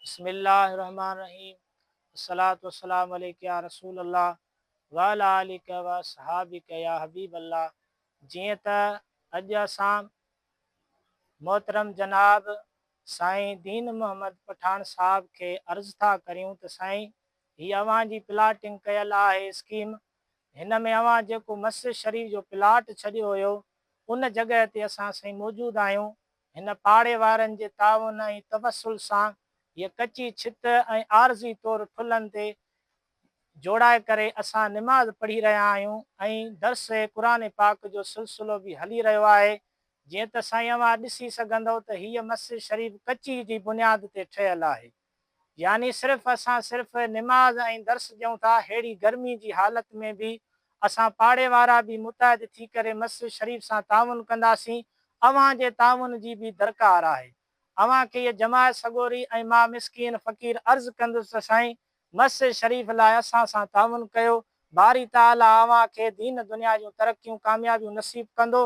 बिस्मिल्लाहिर्रहमानिर्रहीम। अस्सलातु वस्सलामु अलैका या रसूल अल्लाह व अला आलिका व सहाबिका या हबीब अल्लाह। जीअं त अॼु असां मोहतरम जनाब साईं दीन मोहम्मद पठान साहब खे अर्ज़ था करियूं त साईं हीअ अव्हां जी प्लाटिंग कयल आहे स्कीम। हिन में अव्हां जेको मस्जिद शरीफ़ जो प्लाट छॾियो हुयो उन जॻह ते असां साईं मौजूदु आहियूं। हिन पाड़े वारनि जे ताउन ऐं तवसुल सां हीअ कची छित ऐं आरज़ी तौरु ठुलनि ते जोड़ाए करे असां निमाज़ पढ़ी रहिया आहियूं ऐं दर्स क़ुरान पाक जो सिलसिलो बि हली रहियो आहे। जीअं त साईं अव्हां ॾिसी सघंदव त हीअ मस्जिद शरीफ़ कची जी बुनियाद ते ठहियल आहे। यानी सिर्फ़ु असां सिर्फ़ु निमाज़ ऐं दर्स ॾियूं था। अहिड़ी गर्मी जी हालति में बि असां पाड़े वारा बि मुतहद थी करे मस्जिद शरीफ़ सां ताउन कंदासीं। अव्हां जे ताउन जी बि दरकार आहे। अव्हां खे इहा जमायत सगोरी ऐं मां मिसकीन फ़क़ीर अर्ज़ु कंदुसि त साईं मस्जिद शरीफ़ लाइ असां सां ताउन कयो। बारी ताला अव्हां खे दीन दुनिया जूं तरक़ियूं कामयाबियूं नसीब कंदो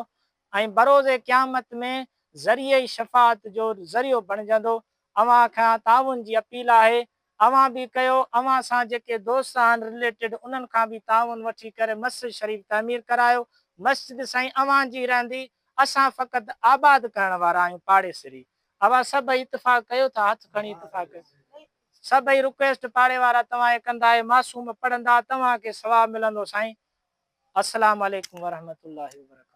ऐं बरोज़े क़यामत में ज़रिए शफ़ाअत जो ज़रियो बणिजंदो। अव्हां खां ताउन जी अपील आहे, अव्हां बि कयो। अव्हां सां जेके दोस्त आहिनि रिलेटेड उन्हनि खां बि ताउन वठी करे मस्जिद शरीफ़ तामीर करायो। मस्जिद साईं अव्हां जी रहंदी, असां फ़क़ति आबाद करण वारा आहियूं। पाड़े सिरी अव्हां सभई इतफ़ाक़ कयो था, हथ खणी इतफ़ाक़ कयो। सभई रिक्वेस्ट पाड़े वारा तव्हां कंदा, मासूम पढ़ंदा, तव्हांखे सवाबु मिलंदो साईं। अस्सलाम वालेकुम वरहमतुल्लाहि वबरकातुहू।